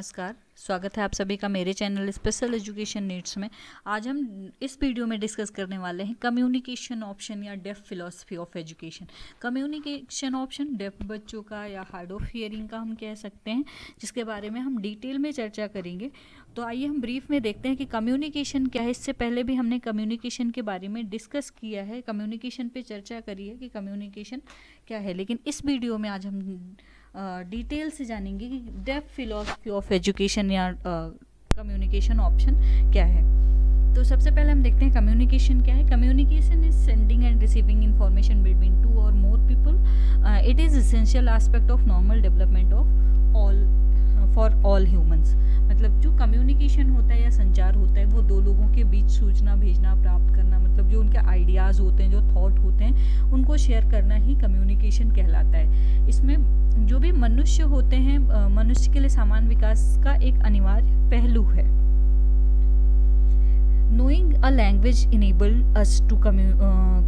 नमस्कार, स्वागत है आप सभी का मेरे चैनल स्पेशल एजुकेशन नीड्स में। आज हम इस वीडियो में डिस्कस करने वाले हैं कम्युनिकेशन ऑप्शन या deaf philosophy of education. Communication option deaf बच्चों का या हार्ड ऑफ हियरिंग का हम कह सकते हैं, जिसके बारे में हम डिटेल में चर्चा करेंगे। तो आइए हम ब्रीफ में देखते हैं कि कम्युनिकेशन क्या है। इससे पहले भी हमने कम्युनिकेशन के बारे में डिस्कस किया है, कम्युनिकेशन पे चर्चा करी है कि कम्युनिकेशन क्या है, लेकिन इस वीडियो में आज हम डिटेल से जानेंगे कि डेफ फिलॉसफी ऑफ एजुकेशन या कम्युनिकेशन ऑप्शन क्या है। तो सबसे पहले हम देखते हैं कम्युनिकेशन क्या है। Communication is sending and receiving information between two और more people. It is essential aspect of normal development of all for all humans. मतलब जो कम्युनिकेशन होता है या संचार होता है, वो दो लोगों के बीच सूचना भेजना, प्राप्त करना, मतलब जो उनके आइडियाज़ होते हैं, जो थॉट होते हैं, उनको शेयर करना ही कम्युनिकेशन कहलाता है। इसमें जो भी मनुष्य होते हैं, मनुष्य के लिए सामान्य विकास का एक अनिवार्य पहलू है। Knowing a language enables us to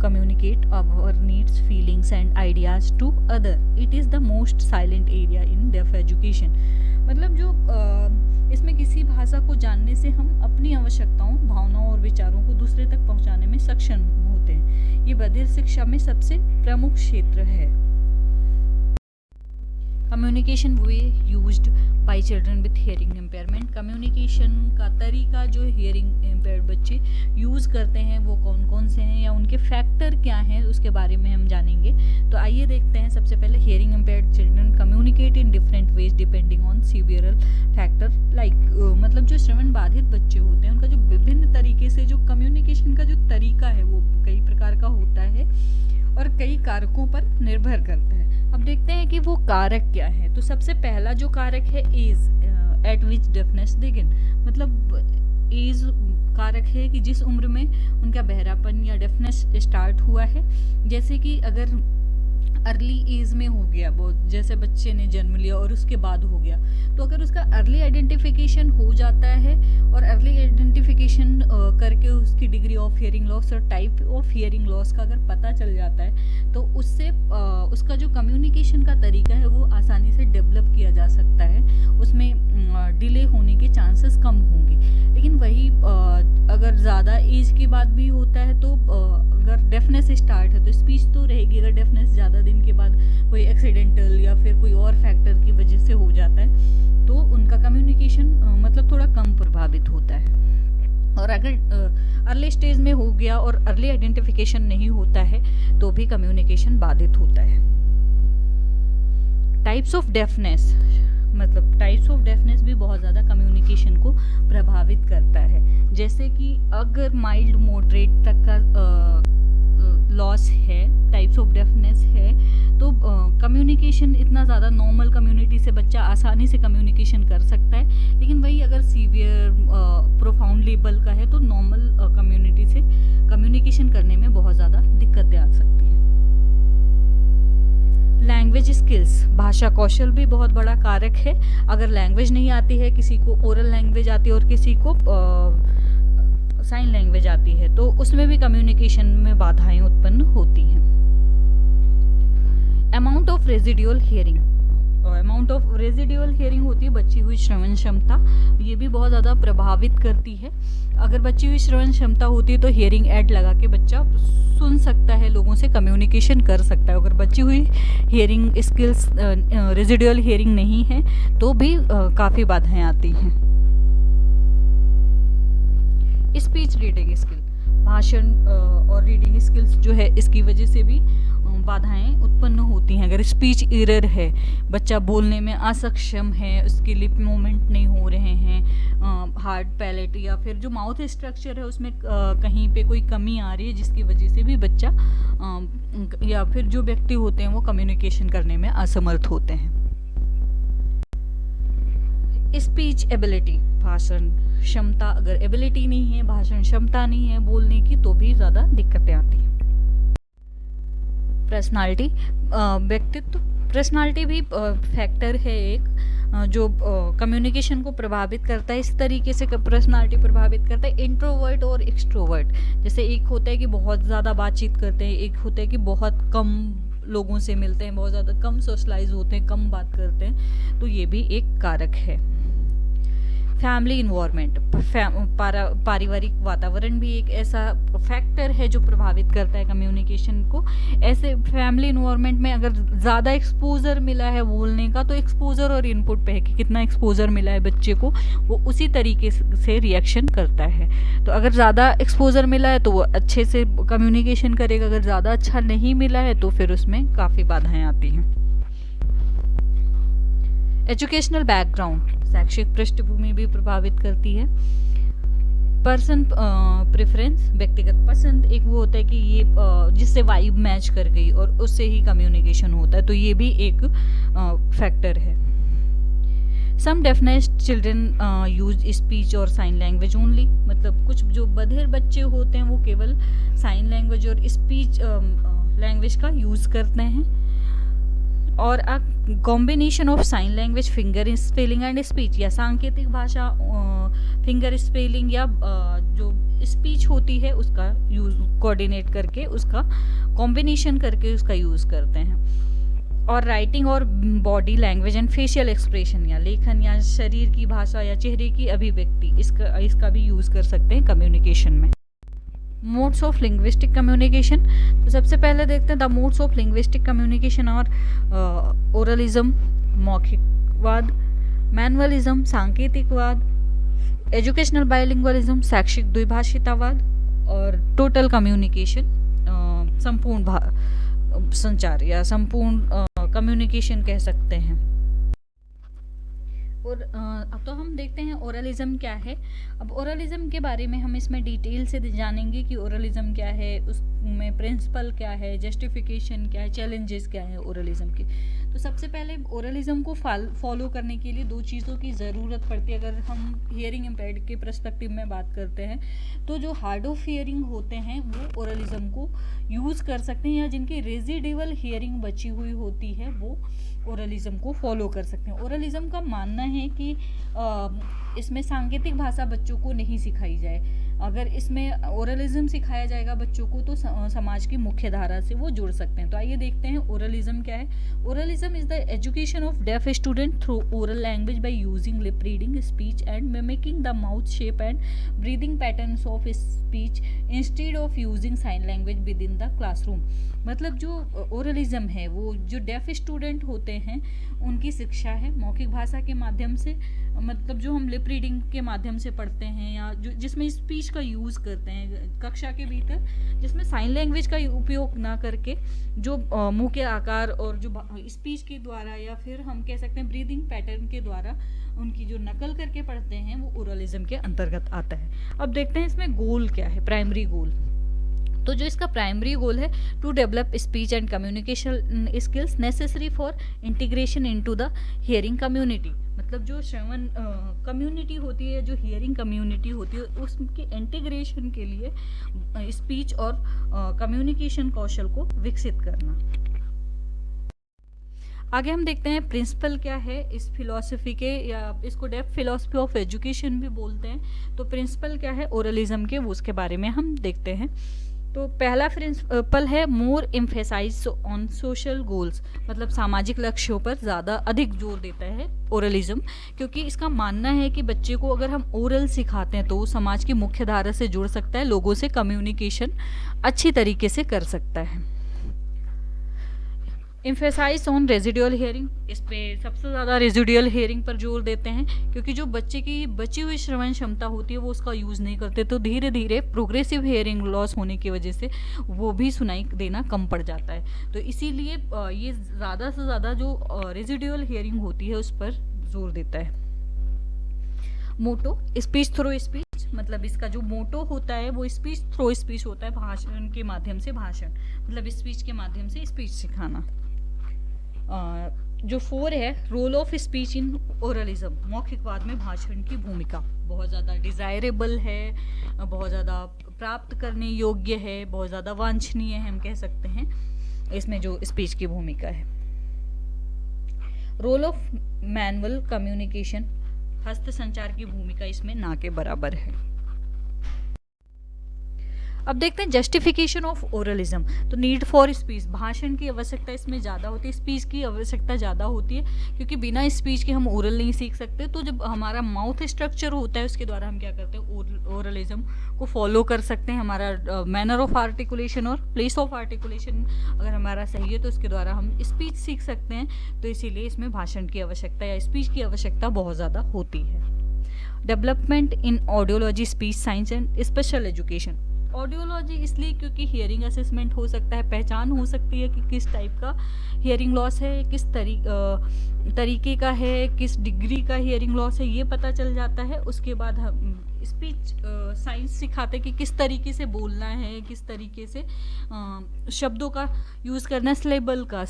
communicate our needs, feelings and ideas to other. It is the most silent area in deaf education. मतलब जो इसमें किसी भाषा को जानने से हम अपनी आवश्यकताओं, भावनाओं और विचारों को दूसरे तक पहुंचाने में सक्षम होते हैं। ये बधिर शिक्षा में सबसे प्रमुख क्षेत्र है। Communication way used by children with hearing impairment. Communication का तरीका जो हियरिंग इम्पेयर्ड बच्चे यूज़ करते हैं वो कौन कौन से हैं या उनके फैक्टर क्या हैं, उसके बारे में हम जानेंगे। तो आइए देखते हैं। सबसे पहले hearing impaired children communicate in different ways depending on several factor like, मतलब जो श्रवण बाधित बच्चे होते हैं उनका जो विभिन्न तरीके से जो कम्युनिकेशन का जो तरीका है वो कई प्रकार का होता है और कई कारकों पर निर्भर करता है। अब देखते हैं कि वो कारक क्या है। तो सबसे पहला जो कारक है age at which deafness begin. मतलब एज कारक है कि जिस उम्र में उनका बहरापन या डेफनेस स्टार्ट हुआ है। जैसे कि अगर अर्ली एज में हो गया, बहुत जैसे बच्चे ने जन्म लिया और उसके बाद हो गया, तो अगर उसका अर्ली आइडेंटिफिकेशन हो जाता है और अर्ली आइडेंटिफिकेशन करके उसकी डिग्री ऑफ हियरिंग लॉस और टाइप ऑफ हियरिंग लॉस का अगर पता चल जाता है, तो उससे उसका जो कम्युनिकेशन का तरीका है वो आसानी से डेवलप किया जा सकता है। उसमें डिले होने के चांसेस कम होंगे। लेकिन वही अगर ज़्यादा एज के बाद भी होता है तो अगर डेफनेस स्टार्ट है तो स्पीच तो रहेगी। अगर डेफनेस ज़्यादा दिन के बाद कोई एक्सीडेंटल या फिर कोई और फैक्टर की वजह से हो जाता है तो उनका कम्युनिकेशन मतलब थोड़ा कम प्रभावित होता है। और अगर अर्ली स्टेज में हो गया और अर्ली आइडेंटिफिकेशन नहीं होता है तो भी कम्युनिकेशन बाधित होता है। टाइप्स ऑफ डेफनेस, मतलब टाइप्स ऑफ डेफनेस भी बहुत ज़्यादा कम्युनिकेशन को प्रभावित करता है। जैसे कि अगर माइल्ड मॉडरेट तक का लॉस है, टाइप्स ऑफ डेफनेस है, तो कम्युनिकेशन इतना ज़्यादा नॉर्मल कम्युनिटी से बच्चा आसानी से कम्युनिकेशन कर सकता है। लेकिन वही अगर सीवियर प्रोफाउंड लेवल का है तो नॉर्मल कम्युनिटी से कम्युनिकेशन करने में बहुत ज़्यादा दिक्कतें आ सकती हैं। लैंग्वेज स्किल्स, भाषा कौशल भी बहुत बड़ा कारक है। अगर लैंग्वेज नहीं आती है, किसी को ओरल लैंग्वेज आती है और किसी को साइन लैंग्वेज आती है, तो उसमें भी कम्युनिकेशन में बाधाएं उत्पन्न होती हैं। Amount of residual hearing, amount of residual hearing होती है बची हुई श्रवण क्षमता, ये भी बहुत ज़्यादा प्रभावित करती है। अगर बची हुई श्रवण क्षमता होती है तो हियरिंग एड लगा के बच्चा सुन सकता है, लोगों से कम्युनिकेशन कर सकता है। अगर बची हुई हियरिंग स्किल्स रेजिडुअल हियरिंग नहीं है तो भी काफ़ी बाधाएं आती हैं। स्पीच रीडिंग स्किल, भाषण और रीडिंग स्किल्स जो है इसकी वजह से भी बाधाएं उत्पन्न होती हैं। अगर स्पीच एरर है, बच्चा बोलने में असक्षम है, उसके लिप मूवमेंट नहीं हो रहे हैं, हार्ड पैलेट या फिर जो माउथ स्ट्रक्चर है उसमें कहीं पे कोई कमी आ रही है, जिसकी वजह से भी बच्चा या फिर जो व्यक्ति होते हैं वो कम्युनिकेशन करने में असमर्थ होते हैं। स्पीच एबिलिटी, भाषण क्षमता, अगर एबिलिटी नहीं है, भाषण क्षमता नहीं है बोलने की, तो भी ज़्यादा दिक्कतें आती हैं। पर्सनालिटी, व्यक्तित्व, पर्सनालिटी भी फैक्टर है एक जो कम्युनिकेशन को प्रभावित करता है। इस तरीके से पर्सनालिटी प्रभावित करता है इंट्रोवर्ट और एक्सट्रोवर्ट। जैसे एक होता है कि बहुत ज़्यादा बातचीत करते हैं, एक होता है कि बहुत कम लोगों से मिलते हैं, बहुत ज़्यादा कम सोशलाइज होते हैं, कम बात करते हैं, तो ये भी एक कारक है। फैमिली इन्वायरमेंट, पारिवारिक वातावरण भी एक ऐसा फैक्टर है जो प्रभावित करता है कम्युनिकेशन को। ऐसे फैमिली इन्वायरमेंट में अगर ज़्यादा एक्सपोजर मिला है बोलने का, तो एक्सपोजर और इनपुट पे है कि कितना एक्सपोजर मिला है बच्चे को, वो उसी तरीके से रिएक्शन करता है। तो अगर ज़्यादा एक्सपोजर मिला है तो वो अच्छे से कम्युनिकेशन करेगा, अगर ज़्यादा अच्छा नहीं मिला है तो फिर उसमें काफ़ी बाधाएं आती हैं। एजुकेशनल बैकग्राउंड, शैक्षिक पृष्ठभूमि भी प्रभावित करती है। पर्सन प्रेफरेंस, व्यक्तिगत पसंद, एक वो होता है कि ये जिससे वाइब मैच कर गई और उससे ही कम्युनिकेशन होता है, तो ये भी एक फैक्टर है। सम डेफनेस चिल्ड्रन यूज स्पीच और साइन लैंग्वेज ओनली, मतलब कुछ जो बधिर बच्चे होते हैं वो केवल साइन लैंग्वेज और स्पीच लैंग्वेज का यूज़ करते हैं। और a combination of sine language, finger spelling and speech, या सांकेतिक भाषा, फिंगर स्पेलिंग या जो स्पीच होती है उसका यूज़ कोऑर्डिनेट करके, उसका कॉम्बिनेशन करके उसका यूज़ करते हैं। और राइटिंग और body language and facial expression, या लेखन या शरीर की भाषा या चेहरे की अभिव्यक्ति, इसका भी यूज़ कर सकते हैं कम्युनिकेशन में। मोड्स ऑफ लिंग्विस्टिक कम्युनिकेशन, तो सबसे पहले देखते हैं the modes of linguistic communication और ओरलिज्म, मौखिकवाद, मैनुअलिज्म, सांकेतिकवाद, एजुकेशनल बायलिंगुअलिज्म, शैक्षिक द्विभाषितावाद, और टोटल कम्युनिकेशन, संपूर्ण संचार या संपूर्ण कम्युनिकेशन कह सकते हैं। और अब तो हम देखते हैं ओरलिज्म क्या है। अब ओरलिज्म के बारे में हम इसमें डिटेल से जानेंगे कि ओरलिज्म क्या है, उसमें प्रिंसिपल क्या है, जस्टिफिकेशन क्या है, चैलेंजेस क्या है ओरलिज्म के। तो सबसे पहले ओरलिज्म को फॉलो करने के लिए दो चीज़ों की ज़रूरत पड़ती है। अगर हम हियरिंग इम्पेयर्ड के पर्सपेक्टिव में बात करते हैं, तो जो हार्ड ऑफ हियरिंग होते हैं वो ओरलिज्म को यूज़ कर सकते हैं, या जिनकी रेजिडिवल हियरिंग बची हुई होती है वो ओरलिज्म को फॉलो कर सकते हैं। ओरलिज्म का मानना है कि इसमें सांकेतिक भाषा बच्चों को नहीं सिखाई जाए। अगर इसमें ओरलिज्म सिखाया जाएगा बच्चों को तो समाज की मुख्य धारा से वो जुड़ सकते हैं। तो आइए देखते हैं ओरलिज्म क्या है। Oralism is the education of deaf student through oral language by using lip reading, speech and mimicking the mouth shape and breathing patterns of speech instead of using sign language within the classroom. मतलब जो ओरलिज्म है वो जो def student होते हैं उनकी शिक्षा है मौखिक भाषा के माध्यम से, मतलब जो हम लिप रीडिंग के माध्यम से पढ़ते हैं, या जो जिसमें स्पीच का यूज़ करते हैं कक्षा के भीतर, जिसमें साइन लैंग्वेज का उपयोग ना करके जो मुंह के आकार और जो स्पीच के द्वारा या फिर हम कह सकते हैं ब्रीदिंग पैटर्न के द्वारा उनकी जो नकल करके पढ़ते हैं वो ओरलिज्म के अंतर्गत आता है। अब देखते हैं इसमें गोल क्या है, प्राइमरी गोल। तो जो इसका प्राइमरी गोल है, to develop speech and communication skills necessary for integration into the hearing community. मतलब जो श्रवण कम्युनिटी होती है, जो हियरिंग कम्युनिटी होती है, उसके इंटीग्रेशन के लिए स्पीच और कम्युनिकेशन कौशल को विकसित करना। आगे हम देखते हैं प्रिंसिपल क्या है इस फिलॉसफी के, या इसको डेफ फिलॉसफी ऑफ एजुकेशन भी बोलते हैं। तो प्रिंसिपल क्या है ओरलिज्म के, वो उसके बारे में हम देखते हैं। तो पहला प्रिंसिपल है मोर एम्फेसाइज ऑन सोशल गोल्स, मतलब सामाजिक लक्ष्यों पर ज़्यादा अधिक जोर देता है ओरलिज्म, क्योंकि इसका मानना है कि बच्चे को अगर हम ओरल सिखाते हैं तो वो समाज की मुख्य धारा से जुड़ सकता है, लोगों से कम्युनिकेशन अच्छी तरीके से कर सकता है। एम्फेसाइज ऑन रेजिडुअल हियरिंग, इस पे सबसे ज़्यादा रेजिडुअल हियरिंग पर जोर देते हैं, क्योंकि जो बच्चे की बची हुई श्रवण क्षमता होती है वो उसका यूज़ नहीं करते, तो धीरे धीरे प्रोग्रेसिव हियरिंग लॉस होने की वजह से वो भी सुनाई देना कम पड़ जाता है। तो इसीलिए ये ज़्यादा से ज़्यादा जो रेजिडुअल हियरिंग होती है उस पर जोर देता है। मोटो स्पीच थ्रू स्पीच, मतलब इसका जो मोटो होता है वो स्पीच थ्रू स्पीच होता है, भाषण के माध्यम से भाषण, मतलब स्पीच के माध्यम से स्पीच सिखाना। जो 4 है रोल ऑफ स्पीच इन ओरलिज्म, मौखिकवाद में भाषण की भूमिका बहुत ज़्यादा डिज़ायरेबल है, बहुत ज़्यादा प्राप्त करने योग्य है, बहुत ज़्यादा वांछनीय है, हम कह सकते हैं इसमें जो स्पीच की भूमिका है। रोल ऑफ मैनुअल कम्युनिकेशन, हस्त संचार की भूमिका इसमें ना के बराबर है। अब देखते हैं जस्टिफिकेशन ऑफ ओरलिज्म। तो नीड फॉर स्पीच, भाषण की आवश्यकता इसमें ज़्यादा होती है, स्पीच की आवश्यकता ज़्यादा होती है, क्योंकि बिना स्पीच के हम ओरल नहीं सीख सकते। तो जब हमारा माउथ स्ट्रक्चर होता है उसके द्वारा हम क्या करते हैं, ओरलिज्म को फॉलो कर सकते हैं। हमारा मैनर ऑफ आर्टिकुलेशन और प्लेस ऑफ आर्टिकुलेशन अगर हमारा सही है तो उसके द्वारा हम स्पीच सीख सकते हैं। तो इसीलिए इसमें भाषण की आवश्यकता या स्पीच की आवश्यकता बहुत ज़्यादा होती है। Development in audiology, speech science and special education. Audiology इसलिए क्योंकि हियरिंग असेसमेंट हो सकता है, पहचान हो सकती है कि किस टाइप का हियरिंग लॉस है, किस तरीके का है, किस डिग्री का हियरिंग लॉस है, ये पता चल जाता है। उसके बाद हम स्पीच साइंस सिखाते हैं कि किस तरीके से बोलना है, किस तरीके से शब्दों का यूज़ करना है, सिलेबल का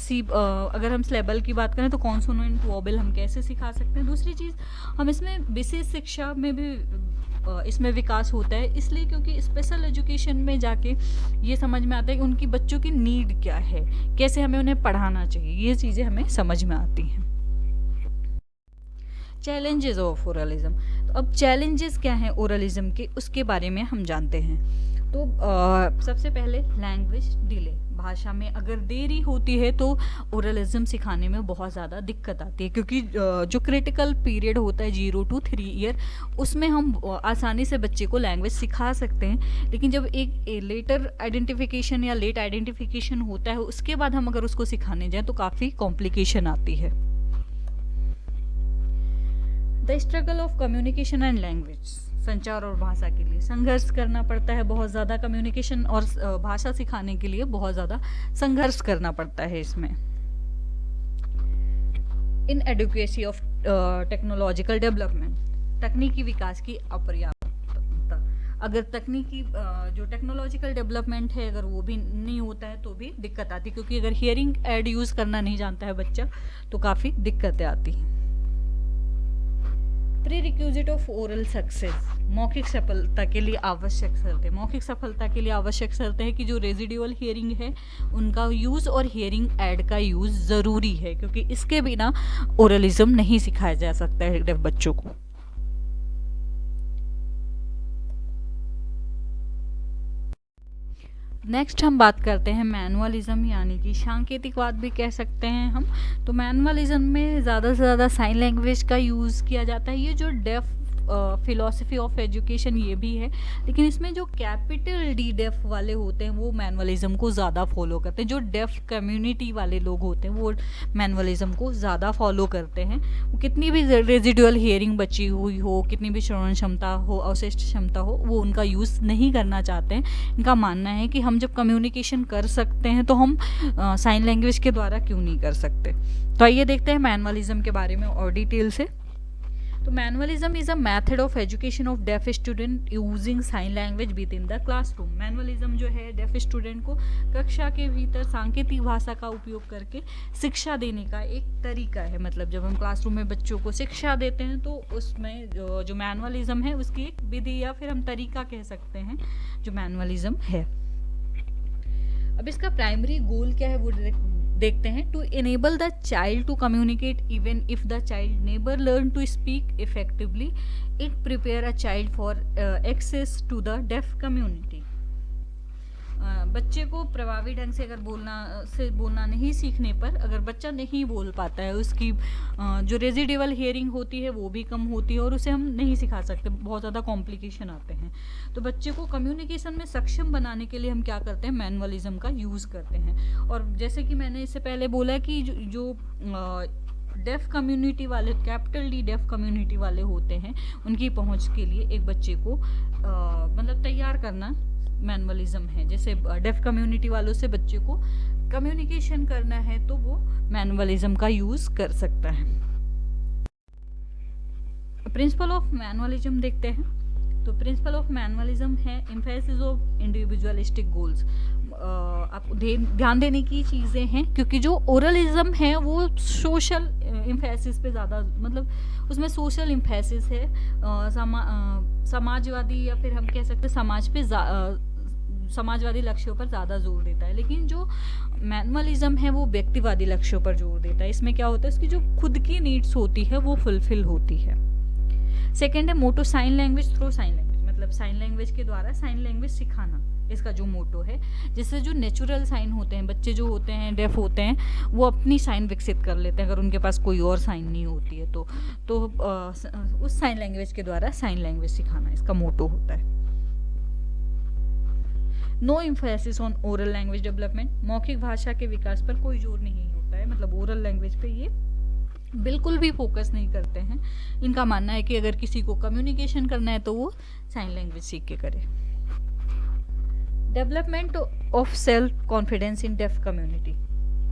अगर हम सिलेबल की बात करें तो कॉन्सोनेंट वोबल हम कैसे सिखा सकते हैं। दूसरी चीज़, हम इसमें विशेष शिक्षा में भी इसमें विकास होता है, इसलिए क्योंकि स्पेशल एजुकेशन में जाके ये समझ में आता है कि उनकी बच्चों की नीड क्या है, कैसे हमें उन्हें पढ़ाना चाहिए, ये चीज़ें हमें समझ में आती हैं। Challenges of oralism. तो अब चैलेंजेस क्या हैं ओरलिज्म के, उसके बारे में हम जानते हैं। तो सबसे पहले लैंग्वेज डिले, भाषा में अगर देरी होती है तो ओरलिज्म सिखाने में बहुत ज़्यादा दिक्कत आती है, क्योंकि जो क्रिटिकल पीरियड होता है 0 to 3 ईयर, उसमें हम आसानी से बच्चे को लैंग्वेज सिखा सकते हैं। लेकिन जब एक लेटर आइडेंटिफिकेशन या लेट आइडेंटिफिकेशन होता है, उसके बाद हम अगर उसको सिखाने जाएँ तो काफ़ी कॉम्प्लिकेशन आती है। The struggle of communication and language, संचार और भाषा के लिए संघर्ष करना पड़ता है बहुत ज़्यादा। कम्युनिकेशन और भाषा सिखाने के लिए बहुत ज़्यादा संघर्ष करना पड़ता है इसमें। इन एडुकेसी ऑफ टेक्नोलॉजिकल डेवलपमेंट, तकनीकी विकास की अपर्याप्तता। अगर तकनीकी जो टेक्नोलॉजिकल डेवलपमेंट है अगर वो भी नहीं होता है तो भी दिक्कत आती है, क्योंकि अगर हियरिंग एड यूज़ करना नहीं जानता है बच्चा तो काफ़ी दिक्कतें आती हैं। प्रीरिक्विजिट ऑफ ओरल सक्सेस, मौखिक सफलता के लिए आवश्यक शर्तें। मौखिक सफलता के लिए आवश्यक शर्तें हैं कि जो रेजिडुअल हियरिंग है उनका यूज़ और हियरिंग एड का यूज़ ज़रूरी है, क्योंकि इसके बिना ओरलिज्म नहीं सिखाया जा सकता है डेफ बच्चों को। नेक्स्ट हम बात करते हैं मैनुअलिज्म, यानी कि सांकेतिकवाद भी कह सकते हैं हम। तो मैनुअलिज्म में ज़्यादा से ज़्यादा साइन लैंग्वेज का यूज़ किया जाता है। ये जो डेफ फिलॉसफी ऑफ एजुकेशन ये भी है, लेकिन इसमें जो कैपिटल डी डेफ वाले होते हैं वो मैनुअलिज्म को ज़्यादा फॉलो करते हैं। जो डेफ कम्युनिटी वाले लोग होते हैं वो मैनुअलिज्म को ज़्यादा फॉलो करते हैं। वो कितनी भी रेजिडुअल हियरिंग बची हुई हो, कितनी भी श्रवण क्षमता हो, अवशिष्ट क्षमता हो, वो उनका यूज़ नहीं करना चाहते हैं। इनका मानना है कि हम जब कम्युनिकेशन कर सकते हैं तो हम साइन लैंग्वेज के द्वारा क्यों नहीं कर सकते। तो आइए देखते हैं मैनुअलिज्म के बारे में और डिटेल से। तो manualism is a method of education of deaf student using sign language within the classroom. Manualism जो है डेफ स्टूडेंट को कक्षा के भीतर सांकेतिक भाषा का उपयोग करके शिक्षा देने का एक तरीका है। मतलब जब हम क्लासरूम में बच्चों को शिक्षा देते हैं तो उसमें जो मैनुअलिज्म है उसकी एक विधि या फिर हम तरीका कह सकते हैं जो मैनुअलिज्म है। अब इसका प्राइमरी गोल क्या है वो देखते हैं। To enable the child to communicate even if the child never learn to speak effectively, it prepare a child for access to the deaf community. बच्चे को प्रभावी ढंग से अगर बोलना नहीं सीखने पर अगर बच्चा नहीं बोल पाता है, उसकी जो रेजिडुअल हियरिंग होती है वो भी कम होती है और उसे हम नहीं सिखा सकते, बहुत ज़्यादा कॉम्प्लिकेशन आते हैं। तो बच्चे को कम्युनिकेशन में सक्षम बनाने के लिए हम क्या करते हैं, मैनुअलिज्म का यूज़ करते हैं। और जैसे कि मैंने इससे पहले बोला कि जो डेफ कम्युनिटी वाले, कैपिटल डी डेफ कम्युनिटी वाले होते हैं, उनकी पहुंच के लिए एक बच्चे को मतलब तैयार करना मैनुअलिज्म है। जैसे डेफ कम्युनिटी वालों से बच्चे को कम्युनिकेशन करना है तो वो मैनुअलिज्म का यूज़ कर सकता है। प्रिंसिपल ऑफ मैनुअलिज्म देखते हैं। तो प्रिंसिपल ऑफ मैनुअलिज्म है एम्फेसिस ऑफ इंडिविजुअलिस्टिक गोल्स। आपको ध्यान देने की चीज़ें हैं, क्योंकि जो ओरलिज्म है वो सोशल एम्फेसिस पे ज़्यादा, मतलब उसमें सोशल एम्फेसिस है, समाजवादी या फिर हम कह सकते हैं समाज पे समाजवादी लक्ष्यों पर ज़्यादा जोर देता है। लेकिन जो मैनुअलिज्म है वो व्यक्तिवादी लक्ष्यों पर जोर देता है। इसमें क्या होता है, उसकी जो खुद की नीड्स होती है वो फुलफिल होती है। सेकेंड है motto sign language through sign language, मतलब साइन लैंग्वेज के द्वारा साइन लैंग्वेज सिखाना, इसका जो मोटो है, जिससे जो नेचुरल साइन होते हैं, बच्चे जो होते हैं डेफ होते हैं वो अपनी साइन विकसित कर लेते हैं अगर उनके पास कोई और साइन नहीं होती है तो उस साइन लैंग्वेज के द्वारा साइन लैंग्वेज सिखाना इसका मोटो होता है। No emphasis on oral language development, मौखिक भाषा के विकास पर कोई जोर नहीं होता है, मतलब ओरल लैंग्वेज पे ये बिल्कुल भी फोकस नहीं करते हैं। इनका मानना है कि अगर किसी को कम्युनिकेशन करना है तो वो साइन लैंग्वेज सीख के करे। Development of self confidence in deaf community,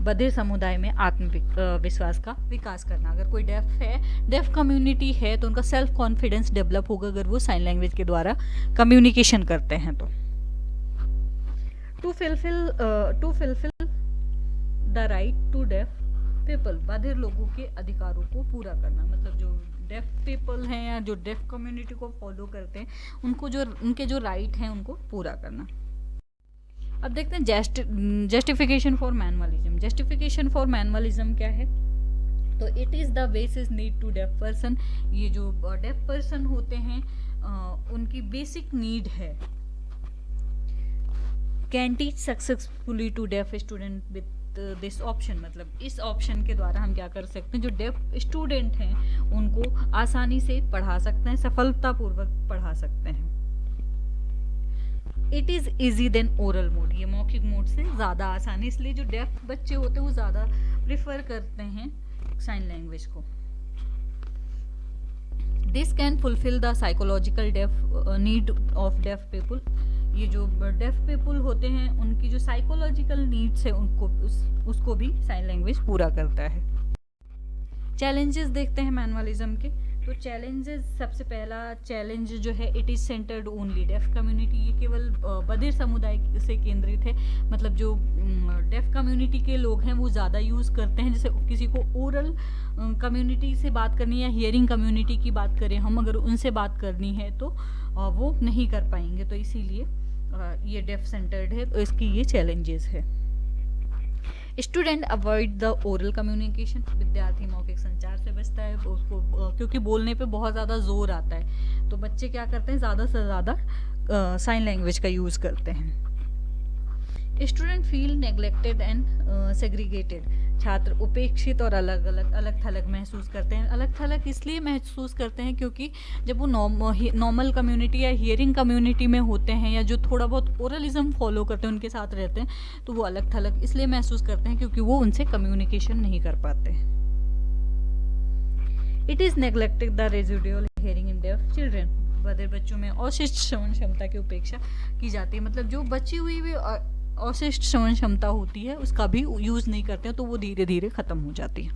बधिर समुदाय में आत्मविश्वास का विकास करना। अगर कोई डेफ कम्युनिटी है तो उनका सेल्फ कॉन्फिडेंस डेवलप होगा अगर वो साइन लैंग्वेज के द्वारा कम्युनिकेशन करते हैं तो। To fulfil the right to deaf people, बधिर लोगों के अधिकारों को पूरा करना, मतलब जो डेफ पीपल हैं या जो डेफ कम्युनिटी को फॉलो करते हैं उनके जो राइट हैं उनको पूरा करना। अब देखते हैं justification for manualism. Justification for manualism क्या है? तो it is the basis need to deaf person, ये जो डेफ पर्सन होते हैं उनकी बेसिक नीड है। Can teach successfully to deaf student with this option, मतलब इस ऑप्शन के द्वारा हम क्या कर सकते हैं, जो डेफ स्टूडेंट हैं उनको आसानी से पढ़ा सकते हैं, सफलतापूर्वक पढ़ा सकते हैं। It is easy then oral mode, ये मौखिक मोड से ज़्यादा आसान है, इसलिए जो डेफ बच्चे होते हैं वो ज़्यादा प्रिफर करते हैं साइन लैंग्वेज को। This can fulfil the psychological need of deaf people, ये जो डेफ पीपल होते हैं उनकी जो साइकोलॉजिकल नीड्स है उनको उसको भी साइन लैंग्वेज पूरा करता है। चैलेंजेस देखते हैं मैनुअलिज्म के। तो चैलेंजेस, सबसे पहला चैलेंज जो है it is centred only deaf community, ये केवल बधिर समुदाय से केंद्रित है, मतलब जो डेफ कम्युनिटी के लोग हैं वो ज़्यादा यूज़ करते हैं। जैसे किसी को ओरल कम्युनिटी से बात करनी है या हियरिंग कम्युनिटी की बात करें हम, अगर उनसे बात करनी है तो वो नहीं कर पाएंगे, तो इसीलिए ये डेफ सेंटर्ड है, तो इसकी ये चैलेंजेस है। Student avoid the oral communication, विद्यार्थी मौखिक संचार से बचता है उसको, क्योंकि बोलने पे बहुत ज़्यादा जोर आता है, तो बच्चे क्या करते हैं ज़्यादा से ज़्यादा साइन लैंग्वेज का यूज़ करते हैं। Student feel neglected and segregated, छात्र उपेक्षित और अलग थलग महसूस करते हैं। अलग थलग इसलिए महसूस करते हैं क्योंकि जब वो नॉर्मल कम्युनिटी या हियरिंग कम्युनिटी में होते हैं या जो थोड़ा बहुत ओरलिज्म फॉलो करते हैं उनके साथ रहते हैं तो वो अलग थलग इसलिए महसूस करते हैं क्योंकि वो उनसे कम्युनिकेशन नहीं कर पाते। It is neglected the residual hearing in deaf children, बधिर बच्चों में अवशिष्ट श्रवण क्षमता की उपेक्षा की जाती है, मतलब जो बची हुई भी अवशिष्ट श्रवण क्षमता होती है उसका भी यूज़ नहीं करते हैं तो वो धीरे धीरे ख़त्म हो जाती है।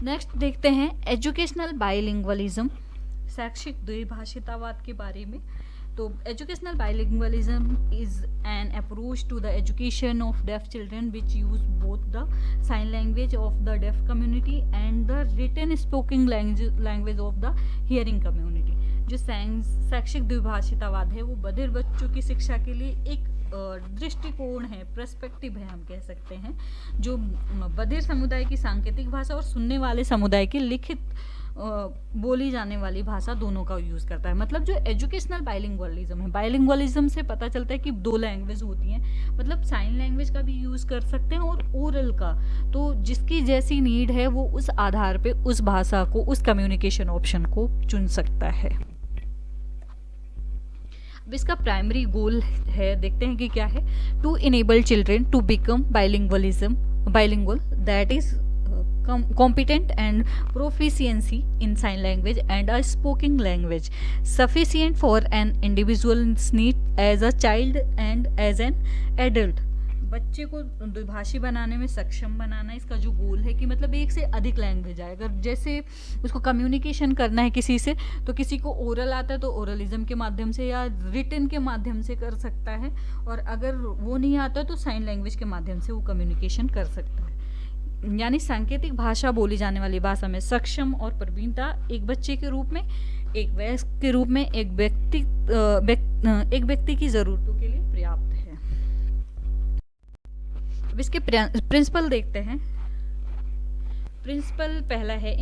नेक्स्ट देखते हैं एजुकेशनल बाइलिंगुअलिज्म, शैक्षिक द्विभाषितावाद के बारे में। तो educational bilingualism is an approach to the education of deaf children which use both the sign language of the deaf community and the written speaking language of the hearing community. जो शैक्षिक द्विभाषितावाद है वो बधिर बच्चों की शिक्षा के लिए एक दृष्टिकोण है, पर्सपेक्टिव है, हम कह सकते हैं, जो बधिर समुदाय की सांकेतिक भाषा और सुनने वाले समुदाय की लिखित बोली जाने वाली भाषा दोनों का यूज़ करता है। मतलब जो एजुकेशनल बाइलिंगुअलिज्म है, बाइलिंगुअलिज्म से पता चलता है कि दो लैंग्वेज होती हैं, मतलब साइन लैंग्वेज का भी यूज़ कर सकते हैं और ओरल का, तो जिसकी जैसी नीड है वो उस आधार पे उस भाषा को, उस कम्युनिकेशन ऑप्शन को चुन सकता है। अब इसका प्राइमरी गोल है, देखते हैं कि क्या है। To enable children to become bilingual that is competent and proficiency in sign language and a spoken language sufficient for an individual's need as a child and as an adult। बच्चे को द्विभाषी बनाने में सक्षम बनाना इसका जो गोल है कि मतलब एक से अधिक लैंग्वेज आए। अगर जैसे उसको कम्युनिकेशन करना है किसी से, तो किसी को ओरल आता है तो ओरलिज्म के माध्यम से या रिटन के माध्यम से कर सकता है, और अगर वो नहीं आता तो साइन लैंग्वेज के माध्यम से वो कम्युनिकेशन कर सकता है। यानी सांकेतिक भाषा बोली जाने वाली भाषा में सक्षम और प्रवीणता एक बच्चे के रूप में, एक वयस्क के रूप में, एक व्यक्ति की ज़रूरतों के लिए पर्याप्त है। अब इसके प्रिंसिपल देखते हैं। प्रिंसिपल पहला है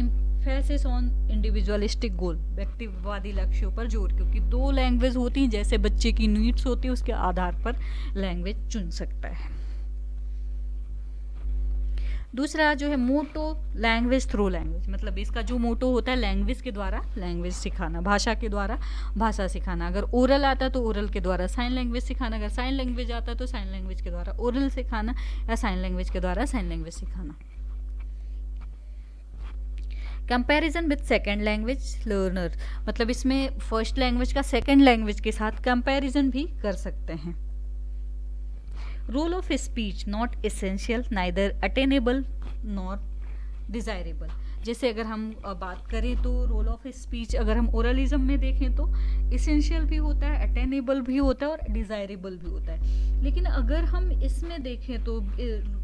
फोकस ऑन इंडिविजुअलिस्टिक गोल, व्यक्तिवादी लक्ष्यों पर जोर, क्योंकि दो लैंग्वेज होती हैं, जैसे बच्चे की नीड्स होती है उसके आधार पर लैंग्वेज चुन सकता है। दूसरा जो है मोटो, लैंग्वेज थ्रू लैंग्वेज, मतलब इसका जो मोटो होता है लैंग्वेज के द्वारा लैंग्वेज सिखाना, भाषा के द्वारा भाषा सिखाना। अगर ओरल आता है तो ओरल के द्वारा साइन लैंग्वेज सिखाना, अगर साइन लैंग्वेज आता है तो साइन लैंग्वेज के द्वारा ओरल सिखाना, या साइन लैंग्वेज के द्वारा साइन लैंग्वेज सिखाना। Comparison with second language learner, मतलब इसमें फर्स्ट लैंग्वेज का सेकेंड लैंग्वेज के साथ कंपैरिजन भी कर सकते हैं। Role of speech not essential, neither attainable not desirable. जैसे अगर हम बात करें तो रोल ऑफ स्पीच अगर हम ओरलिज्म में देखें तो एसेंशियल भी होता है, अटेनेबल भी होता है और डिजायरेबल भी होता है। लेकिन अगर हम इसमें देखें तो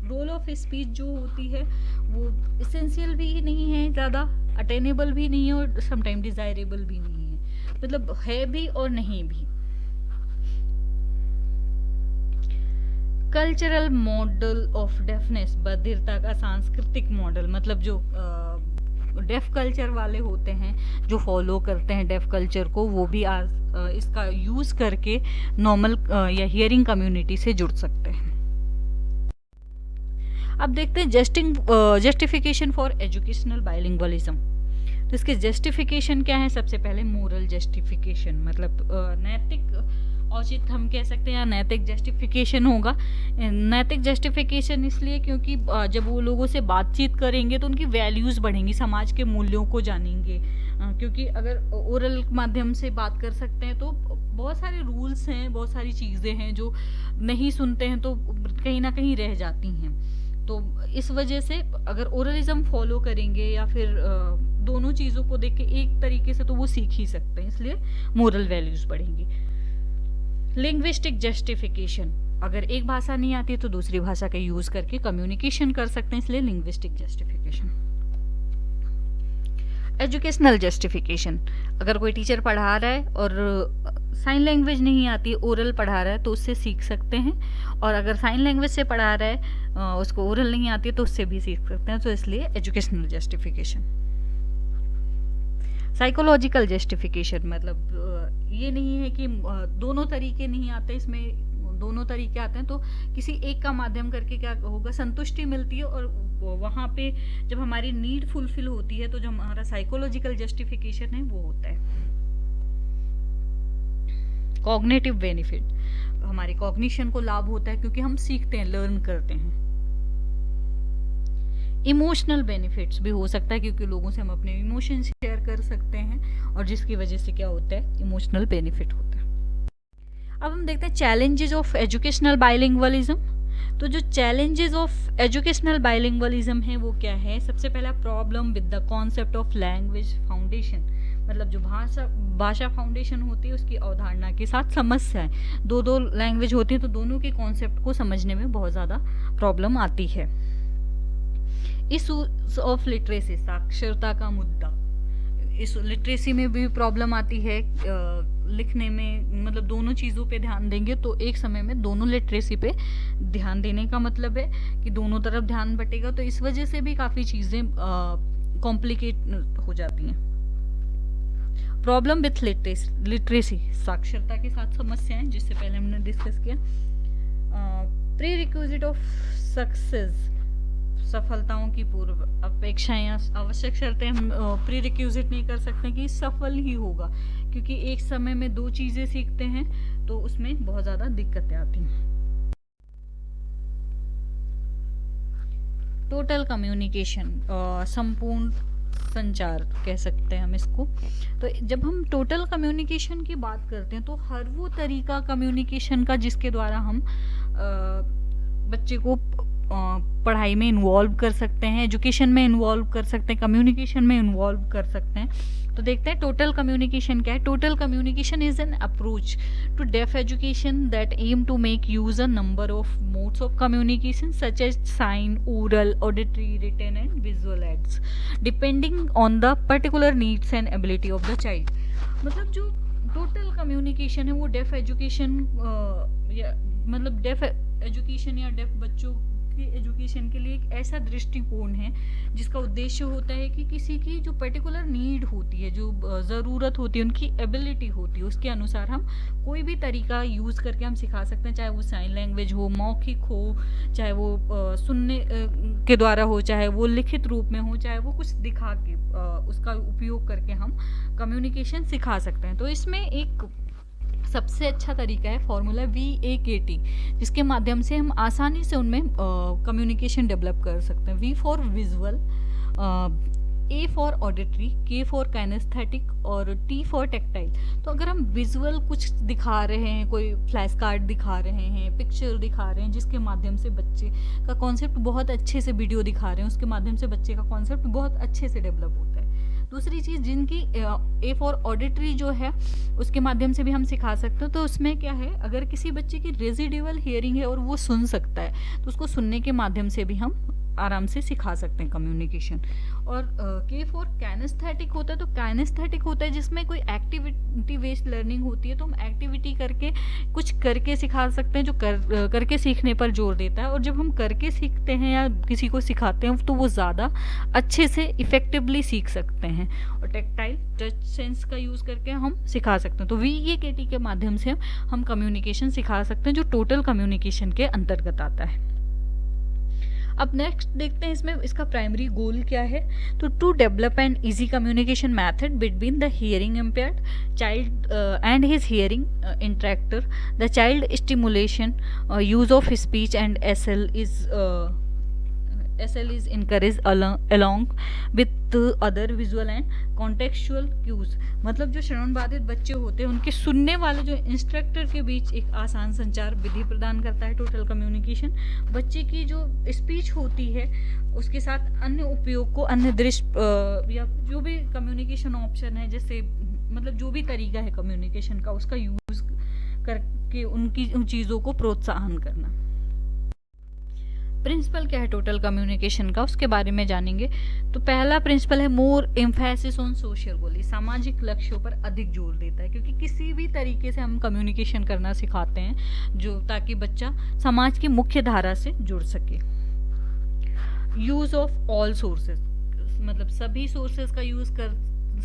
रोल ऑफ स्पीच जो होती है वो एसेंशियल भी नहीं है ज़्यादा, अटेनेबल भी नहीं है और समटाइम डिजायरेबल भी नहीं है, मतलब है भी और नहीं भी। कल्चरल मॉडल ऑफ डेफनेस, बधिरता का सांस्कृतिक मॉडल, मतलब जो डेफ कल्चर वाले होते हैं जो फॉलो करते हैं डेफ कल्चर को, वो भी आज इसका यूज करके नॉर्मल या हियरिंग कम्युनिटी से जुड़ सकते हैं। अब देखते हैं जस्टिफिकेशन फॉर एजुकेशनल बाइलिंगुअलिज्म। तो इसके जस्टिफिकेशन क्या है? सबसे पहले मोरल जस्टिफिकेशन, मतलब नैतिक औचित्य हम कह सकते हैं, या नैतिक जस्टिफिकेशन होगा। नैतिक जस्टिफिकेशन इसलिए क्योंकि जब वो लोगों से बातचीत करेंगे तो उनकी वैल्यूज़ बढ़ेंगी, समाज के मूल्यों को जानेंगे, क्योंकि अगर ओरल माध्यम से बात कर सकते हैं तो बहुत सारे रूल्स हैं, बहुत सारी चीज़ें हैं जो नहीं सुनते हैं तो कहीं ना कहीं रह जाती हैं। तो इस वजह से अगर ओरलिज्म फॉलो करेंगे या फिर दोनों चीज़ों को देख के एक तरीके से, तो वो सीख ही सकते हैं, इसलिए मोरल वैल्यूज़ बढ़ेंगी। लिंग्विस्टिक जस्टिफिकेशन, अगर एक भाषा नहीं आती है तो दूसरी भाषा का यूज करके कम्युनिकेशन कर सकते हैं, इसलिए लिंग्विस्टिक जस्टिफिकेशन। एजुकेशनल जस्टिफिकेशन, अगर कोई टीचर पढ़ा रहा है और साइन लैंग्वेज नहीं आती है, ओरल पढ़ा रहा है तो उससे सीख सकते हैं, और अगर साइन लैंग्वेज से पढ़ा रहा है उसको ओरल नहीं आती है तो उससे भी सीख सकते हैं, तो इसलिए एजुकेशनल जस्टिफिकेशन। साइकोलॉजिकल जस्टिफिकेशन, मतलब ये नहीं है कि दोनों तरीके नहीं आते, इसमें दोनों तरीके आते हैं, तो किसी एक का माध्यम करके क्या होगा, संतुष्टि मिलती है, और वहाँ पे जब हमारी नीड फुलफिल होती है तो जो हमारा साइकोलॉजिकल जस्टिफिकेशन है वो होता है। कॉग्निटिव बेनिफिट, हमारे कॉग्निशन को लाभ होता है क्योंकि हम सीखते हैं, लर्न करते हैं। इमोशनल बेनिफिट्स भी हो सकता है क्योंकि लोगों से हम अपने इमोशन शेयर कर सकते हैं, और जिसकी वजह से क्या होता है, इमोशनल बेनिफिट होता है। अब हम देखते हैं चैलेंजेस ऑफ एजुकेशनल बाइलिंगुअलिज्म। तो जो चैलेंजेस ऑफ एजुकेशनल बाइलिंगुअलिज्म है वो क्या है? सबसे पहला, problem with the concept of language foundation, मतलब जो भाषा फाउंडेशन होती है उसकी अवधारणा के साथ समस्याएं। दो लैंग्वेज होती है तो दोनों के कॉन्सेप्ट को समझने में बहुत ज़्यादा प्रॉब्लम आती है। इशूज ऑफ लिटरेसी, साक्षरता का मुद्दा, इस लिटरेसी में भी प्रॉब्लम आती है लिखने में, मतलब दोनों चीज़ों पे ध्यान देंगे तो एक समय में दोनों लिटरेसी पे ध्यान देने का मतलब है कि दोनों तरफ ध्यान बटेगा, तो इस वजह से भी काफ़ी चीज़ें कॉम्प्लिकेट हो जाती हैं। प्रॉब्लम विथ लिटरेसी, साक्षरता के साथ समस्याएं, जिससे पहले हमने डिस्कस किया। प्री रिक्विजिट ऑफ सक्सेस, सफलताओं की पूर्व अपेक्षाएं, आवश्यक शर्तें हम प्री रिक्विजिट नहीं कर सकते कि सफल ही होगा, क्योंकि एक समय में दो चीज़ें सीखते हैं तो उसमें बहुत ज़्यादा दिक्कतें आती हैं। टोटल कम्युनिकेशन, संपूर्ण संचार कह सकते हैं हम इसको। तो जब हम टोटल कम्युनिकेशन की बात करते हैं तो हर वो तरीका कम्युनिकेशन का जिसके द्वारा हम बच्चे को पढ़ाई में इन्वॉल्व कर सकते हैं, एजुकेशन में इन्वॉल्व कर सकते हैं, कम्युनिकेशन में इन्वॉल्व कर सकते हैं। तो देखते हैं टोटल कम्युनिकेशन क्या है। Total communication is an approach to deaf education that aim to make use a number of modes of communication such as sign, oral, auditory, written and visual aids depending on the particular needs and ability of the child. मतलब जो total communication है वो deaf education मतलब deaf education या deaf बच्चों की education के लिए एक ऐसा दृष्टिकोण है जिसका उद्देश्य होता है कि किसी की जो पर्टिकुलर नीड होती है, जो ज़रूरत होती है, उनकी एबिलिटी होती है, उसके अनुसार हम कोई भी तरीका यूज़ करके हम सिखा सकते हैं, चाहे वो साइन लैंग्वेज हो, मौखिक हो, चाहे वो सुनने के द्वारा हो, चाहे वो लिखित रूप में हो, चाहे वो कुछ दिखा के उसका उपयोग करके हम कम्युनिकेशन सिखा सकते हैं। तो इसमें एक सबसे अच्छा तरीका है फॉर्मूला VAKT, जिसके माध्यम से हम आसानी से उनमें कम्युनिकेशन डेवलप कर सकते हैं। V for visual, A for auditory, K for kinesthetic और T फॉर टेक्टाइल। तो अगर हम विजुअल कुछ दिखा रहे हैं, कोई फ्लैश कार्ड दिखा रहे हैं, पिक्चर दिखा रहे हैं, जिसके माध्यम से बच्चे का कॉन्सेप्ट बहुत अच्छे से, वीडियो दिखा रहे हैं, उसके माध्यम से बच्चे का कॉन्सेप्ट बहुत अच्छे से डेवलप होता है। दूसरी चीज़, जिनकी A फॉर ऑडिटरी जो है, उसके माध्यम से भी हम सिखा सकते हैं। तो उसमें क्या है, अगर किसी बच्चे की रेजिडिवल हियरिंग है और वो सुन सकता है, तो उसको सुनने के माध्यम से भी हम आराम से सिखा सकते हैं कम्युनिकेशन। और K फॉर काइनेस्थेटिक होता है, तो काइनेस्थेटिक होता है जिसमें कोई एक्टिविटी बेस्ड लर्निंग होती है, तो हम एक्टिविटी करके कुछ करके सिखा सकते हैं, जो करके सीखने पर जोर देता है। और जब हम करके सीखते हैं या किसी को सिखाते हैं तो वो ज़्यादा अच्छे से इफ़ेक्टिवली सीख सकते हैं। और टेक्टाइल, टच सेंस का यूज़ करके हम सिखा सकते हैं। तो VAKT के माध्यम से हम कम्युनिकेशन सिखा सकते हैं, जो टोटल कम्युनिकेशन के अंतर्गत आता है। अब नेक्स्ट देखते हैं इसमें इसका प्राइमरी गोल क्या है। तो to develop an easy communication method between the hearing impaired child and his hearing interactor, the child stimulation use of speech and SL is encouraged along with other visual and contextual cues। मतलब जो श्रवण बाधित बच्चे होते हैं, उनके सुनने वाले जो इंस्ट्रक्टर के बीच एक आसान संचार विधि प्रदान करता है टोटल कम्युनिकेशन। बच्चे की जो स्पीच होती है उसके साथ अन्य उपयोग को, अन्य दृश्य या जो भी कम्युनिकेशन ऑप्शन है, जैसे मतलब जो भी तरीका है कम्युनिकेशन का, उसका यूज़ करके उनकी उन चीज़ों को प्रोत्साहन करना। प्रिंसिपल क्या है टोटल कम्युनिकेशन का, उसके बारे में जानेंगे। तो पहला प्रिंसिपल है मोर एम्फेसिस ऑन सोशल गोल। सामाजिक लक्ष्यों पर अधिक जोर देता है, क्योंकि किसी भी तरीके से हम कम्युनिकेशन करना सिखाते हैं जो ताकि बच्चा समाज की मुख्य धारा से जुड़ सके। यूज ऑफ ऑल सोर्सेज, मतलब सभी सोर्सेज का यूज कर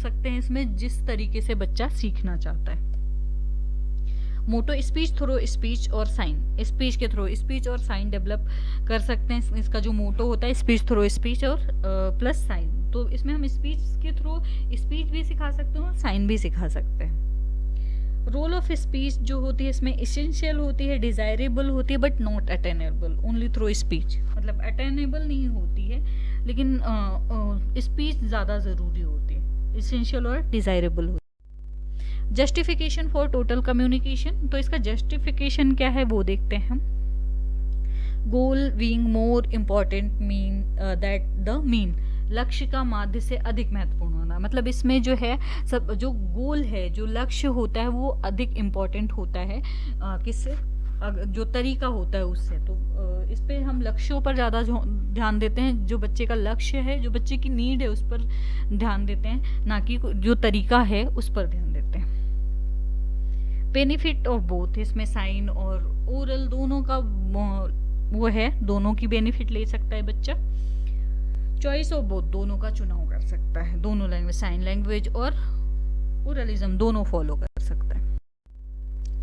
सकते हैं इसमें जिस तरीके से बच्चा सीखना चाहता है। मोटो स्पीच थ्रू स्पीच और साइन, स्पीच के थ्रू स्पीच और साइन डेवलप कर सकते हैं। इसका जो मोटो होता है स्पीच थ्रू स्पीच और प्लस साइन, तो इसमें हम स्पीच के थ्रू स्पीच भी सिखा सकते हैं और साइन भी सिखा सकते हैं। रोल ऑफ स्पीच जो होती है इसमें इसेंशियल होती है, डिजायरेबल होती है, but not attainable only through speech. मतलब अटेनेबल नहीं होती है, लेकिन स्पीच ज़्यादा ज़रूरी होती है, इसेंशियल और डिजायरेबल होती है। जस्टिफिकेशन फॉर टोटल कम्युनिकेशन, तो इसका जस्टिफिकेशन क्या है वो देखते हैं हम। Goal being more important mean that the mean, लक्ष्य का माध्य से अधिक महत्वपूर्ण होना। मतलब इसमें जो है सब जो गोल है, जो लक्ष्य होता है वो अधिक इम्पॉर्टेंट होता है किससे, जो तरीका होता है उससे। तो इस पे हम लक्ष्यों पर ज़्यादा ध्यान देते हैं, जो बच्चे का लक्ष्य है, जो बच्चे की नीड है उस पर ध्यान देते हैं, ना कि जो तरीका है उस पर ध्यान देते हैं। बेनिफिट ऑफ बोथ, इसमें साइन और ओरल दोनों का वो है, दोनों की बेनिफिट ले सकता है बच्चा। चॉइस ऑफ बोथ, दोनों का चुनाव कर सकता है, दोनों लैंग्वेज, साइन लैंग्वेज और ओरलिज्म दोनों फॉलो कर सकता है।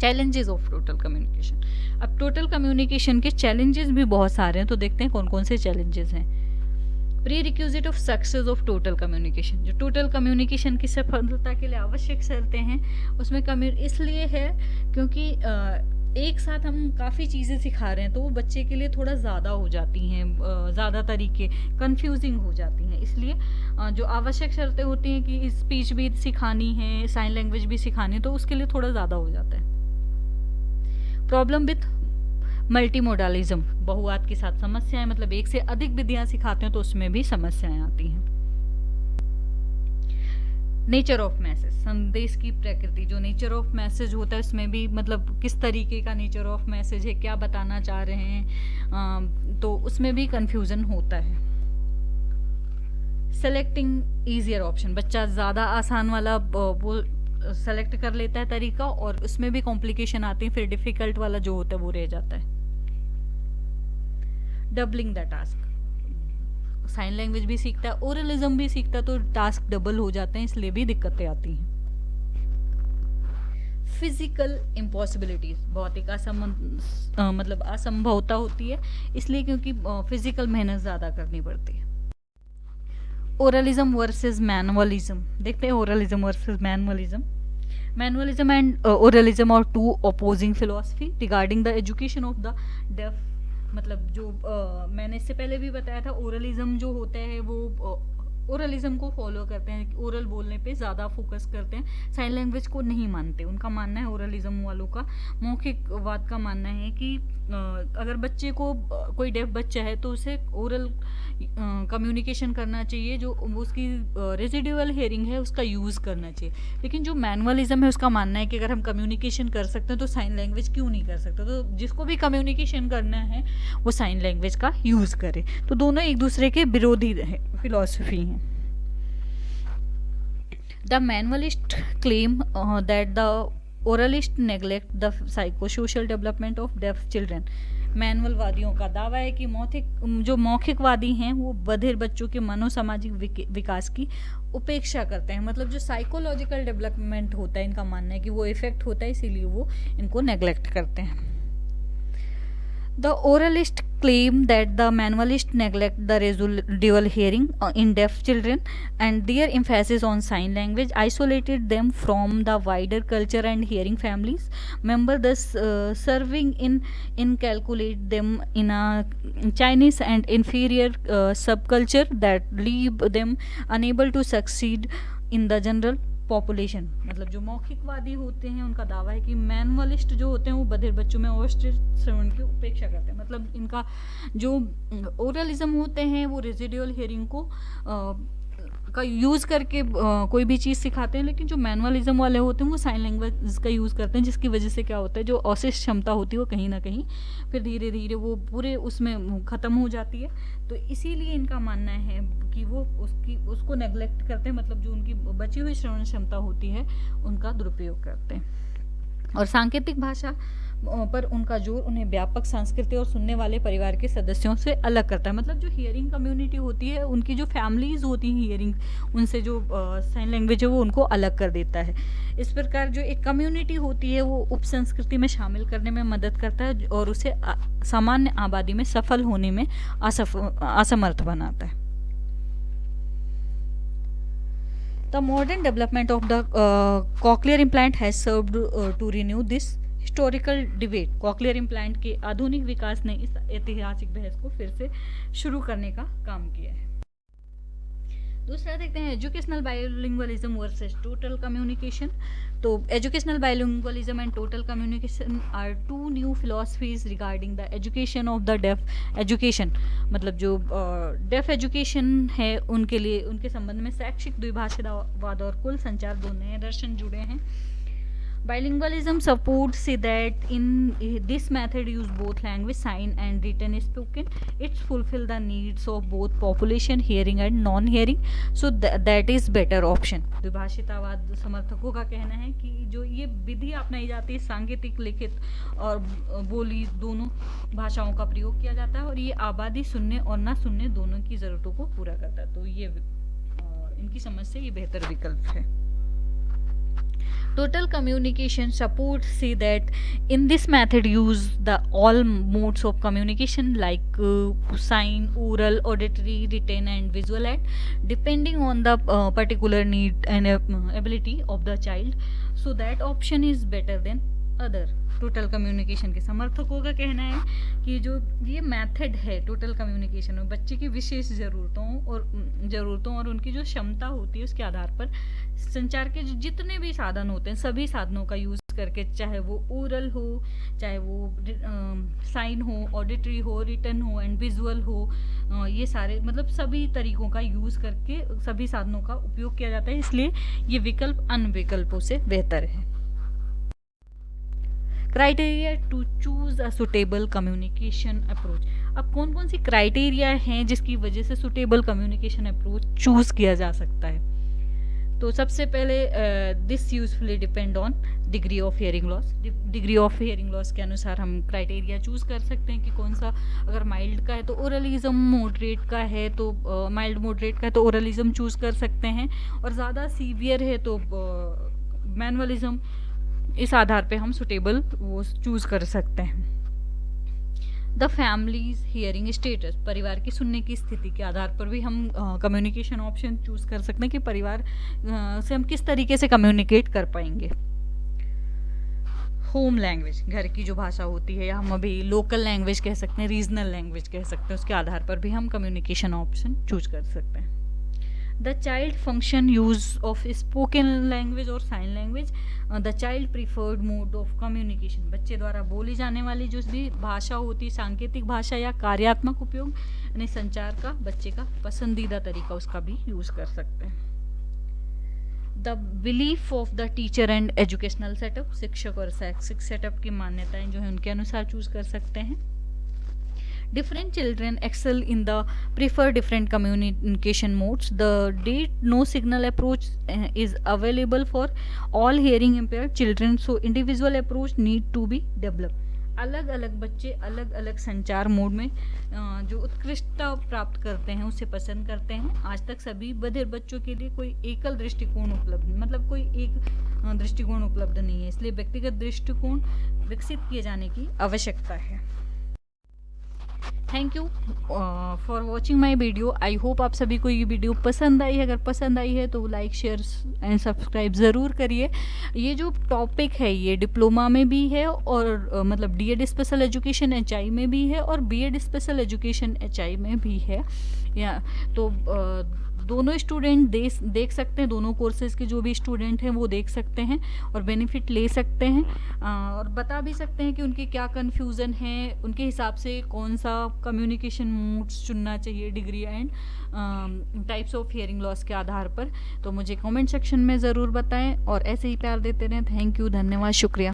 चैलेंजेस ऑफ टोटल कम्युनिकेशन, अब टोटल कम्युनिकेशन के चैलेंजेस भी बहुत सारे हैं, तो देखते हैं कौन कौन से चैलेंजेस हैं। Pre requisite of success of total communication, जो टोटल कम्युनिकेशन की सफलता के लिए आवश्यक शर्तें हैं उसमें इसलिए है क्योंकि एक साथ हम काफ़ी चीज़ें सिखा रहे हैं, तो वो बच्चे के लिए थोड़ा ज़्यादा हो जाती हैं, ज़्यादा तरीके कंफ्यूजिंग हो जाती हैं। इसलिए जो आवश्यक शर्तें होती हैं कि स्पीच भी सिखानी है, साइन लैंग्वेज भी सिखानी है, तो उसके लिए थोड़ा ज़्यादा हो जाता है। प्रॉब्लम विथ मल्टी मोडालिज्म, बहुवाद के साथ समस्याएं, मतलब एक से अधिक विधियां सिखाते हैं तो उसमें भी समस्याएं आती हैं। नेचर ऑफ मैसेज, संदेश की प्रकृति, जो नेचर ऑफ मैसेज होता है उसमें भी मतलब किस तरीके का नेचर ऑफ मैसेज है, क्या बताना चाह रहे हैं, तो उसमें भी कंफ्यूजन होता है। सेलेक्टिंग ईजियर ऑप्शन, बच्चा ज़्यादा आसान वाला वो सेलेक्ट कर लेता है तरीका, और उसमें भी कॉम्प्लिकेशन आती है, फिर डिफ़िकल्ट वाला जो होता है वो रह जाता है। Doubling the task. Sign language भी सीखता है, ओरलिज्म भी सीखता है, तो टास्क डबल हो जाते हैं, इसलिए भी दिक्कतें आती हैं। फिजिकल इम्पॉसिबिलिटीज, भौतिक मतलब असंभवता होती है, इसलिए क्योंकि फिजिकल मेहनत ज़्यादा करनी पड़ती है। ओरलिज्म वर्सेस मैनुअलिज्म, देखते हैं oralism versus manualism. Manualism and oralism are two opposing philosophy regarding the education of the deaf. मतलब जो मैंने इससे पहले भी बताया था, ओरलिज्म जो होता है वो ओरलिज्म को फॉलो करते हैं, ओरल बोलने पे ज़्यादा फोकस करते हैं, साइन लैंग्वेज को नहीं मानते। उनका मानना है, ओरलिज्म वालों का, मौखिकवाद का मानना है कि अगर बच्चे को कोई डेफ बच्चा है तो उसे ओरल कम्युनिकेशन करना चाहिए, जो उसकी रेजिडुअल हियरिंग है उसका यूज़ करना चाहिए। लेकिन जो मैनुअलिज्म है उसका मानना है कि अगर हम कम्युनिकेशन कर सकते हैं तो साइन लैंग्वेज क्यों नहीं कर सकते, तो जिसको भी कम्युनिकेशन करना है वो साइन लैंग्वेज का यूज़ करे। तो दोनों एक दूसरे के विरोधी फिलॉसफी हैं। The manualist claim that the oralist neglect the psychosocial development of deaf children. मैनुअलवादियों का दावा है कि जो मौखिकवादी हैं वो बधिर बच्चों के मनोसामाजिक विकास की उपेक्षा करते हैं। मतलब जो साइकोलॉजिकल डेवलपमेंट होता है, इनका मानना है कि वो इफेक्ट होता है, इसीलिए वो इनको नेग्लेक्ट करते हैं। The oralist claim that the manualist neglect the residual hearing in deaf children, and their emphasis on sign language isolated them from the wider culture and hearing families member, thus serving inculcate them in a Chinese and inferior subculture that leave them unable to succeed in the general population. मतलब जो मौखिकवादी होते हैं उनका दावा है कि मैनुअलिस्ट जो होते हैं वो बधिर बच्चों में अवस्थित श्रवण की उपेक्षा करते हैं। मतलब इनका जो ओरलिज्म होते हैं वो रेजिडुअल हियरिंग को का यूज़ करके कोई भी चीज़ सिखाते हैं, लेकिन जो मैनुअलिज्म वाले होते हैं वो साइन लैंग्वेज का यूज़ करते हैं, जिसकी वजह से क्या होता है, जो अशिष्ट क्षमता होती है वो कहीं ना कहीं फिर धीरे धीरे वो पूरे उसमें ख़त्म हो जाती है। तो इसीलिए इनका मानना है कि वो उसको नेग्लेक्ट करते हैं, मतलब जो उनकी बची हुई श्रवण क्षमता होती है उनका दुरुपयोग करते हैं। और सांकेतिक भाषा पर उनका जोर उन्हें व्यापक संस्कृति और सुनने वाले परिवार के सदस्यों से अलग करता है। मतलब जो हियरिंग कम्युनिटी होती है, उनकी जो फैमिलीज होती हैं हियरिंग, उनसे जो साइन लैंग्वेज है वो उनको अलग कर देता है। इस प्रकार जो एक कम्युनिटी होती है वो उप संस्कृति में शामिल करने में मदद करता है और उसे सामान्य आबादी में सफल होने में असमर्थ बनाता है। The modern development of the cochlear implant has served to renew this historical debate। Cochlear implant के आधुनिक विकास ने इस ऐतिहासिक बहस को फिर से शुरू करने का काम किया है। दूसरा देखते हैं educational bilingualism versus total communication. तो educational bilingualism and total communication are two new philosophies regarding the education of the deaf education. मतलब जो डेफ एजुकेशन है उनके लिए, उनके संबंध में शैक्षिक द्विभाषावाद और कुल संचार दो नए दर्शन जुड़े हैं। Bilingualism supports that in this method use both language, sign and written spoken. It fulfill the needs of both population, hearing and non-hearing. So that is better option। द्विभाषितावाद समर्थकों का कहना है कि जो ये विधि अपनाई जाती है, सांकेतिक, लिखित और बोली दोनों भाषाओं का प्रयोग किया जाता है और ये आबादी सुनने और ना सुनने दोनों की ज़रूरतों को पूरा करता है। तो ये इनकी समझ से ये बेहतर विकल्प है। Total communication support say that in this method use the all modes of communication like sign, oral, auditory, written and visual aid depending on the particular need and ability of the child, so that option is better than other। Total communication के समर्थकों का कहना है कि जो ये method है total communication में बच्चे की विशेष ज़रूरतों और उनकी जो क्षमता होती है उसके आधार पर संचार के जितने भी साधन होते हैं सभी साधनों का यूज़ करके, चाहे वो ओरल हो, चाहे वो साइन हो, ऑडिटरी हो, रिटन हो एंड विजुअल हो, ये सारे मतलब सभी तरीकों का यूज़ करके सभी साधनों का उपयोग किया जाता है। इसलिए ये विकल्प अन्य विकल्पों से बेहतर है। Criteria to choose a suitable communication approach. अब कौन कौन सी क्राइटेरिया हैं जिसकी वजह से सुटेबल कम्युनिकेशन अप्रोच चूज किया जा सकता है। तो सबसे पहले this usefully depend on degree of hearing loss. Degree of hearing loss के अनुसार हम क्राइटेरिया चूज़ कर सकते हैं कि कौन सा, अगर माइल्ड का है तो ओरलिज्म, मॉडरेट का है तो माइल्ड मॉडरेट का है तो ओरलिज्म चूज़ कर सकते हैं, और ज़्यादा सीवियर है तो मैनुअलिज्म। इस आधार पे हम सुटेबल वो चूज़ कर सकते हैं। द फैमिलीज हियरिंग स्टेटस, परिवार की सुनने की स्थिति के आधार पर भी हम कम्युनिकेशन ऑप्शन चूज़ कर सकते हैं कि परिवार से हम किस तरीके से कम्युनिकेट कर पाएंगे। होम लैंग्वेज, घर की जो भाषा होती है, या हम अभी लोकल लैंग्वेज कह सकते हैं, रीजनल लैंग्वेज कह सकते हैं, उसके आधार पर भी हम कम्युनिकेशन ऑप्शन चूज कर सकते हैं। The child function use of spoken language और sign language, the child preferred mode of communication, बच्चे द्वारा बोली जाने वाली जो भी भाषा होती है, सांकेतिक भाषा या कार्यात्मक उपयोग, यानी संचार का बच्चे का पसंदीदा तरीका, उसका भी यूज कर सकते हैं। The belief of the teacher and educational setup, शिक्षक और शैक्षिक सेटअप की मान्यताएं जो है उनके अनुसार चूज कर सकते हैं। Different children excel in the prefer different communication modes. The date no signal approach is available for all hearing impaired children, so individual approach need to be developed. अलग अलग बच्चे अलग अलग संचार मोड में जो उत्कृष्टता प्राप्त करते हैं उसे पसंद करते हैं। आज तक सभी बधिर बच्चों के लिए कोई एकल दृष्टिकोण उपलब्ध, मतलब कोई एक दृष्टिकोण उपलब्ध नहीं है, इसलिए व्यक्तिगत दृष्टिकोण विकसित किए जाने की आवश्यकता है। Thank you for watching my video. I hope आप सभी को ये वीडियो पसंद आई है। अगर पसंद आई है तो लाइक, शेयर एंड सब्सक्राइब ज़रूर करिए। ये जो टॉपिक है ये डिप्लोमा में भी है, और मतलब डीएड स्पेशल एजुकेशन एचआई में भी है, और बीएड स्पेशल एजुकेशन एचआई में भी है। या तो दोनों स्टूडेंट देख सकते हैं, दोनों कोर्सेज के जो भी स्टूडेंट हैं वो देख सकते हैं और बेनिफिट ले सकते हैं, और बता भी सकते हैं कि उनके क्या कन्फ्यूज़न है, उनके हिसाब से कौन सा कम्युनिकेशन मोड्स चुनना चाहिए degree and types of hearing loss के आधार पर। तो मुझे कमेंट सेक्शन में ज़रूर बताएं और ऐसे ही प्यार देते रहें। थैंक यू, धन्यवाद, शुक्रिया।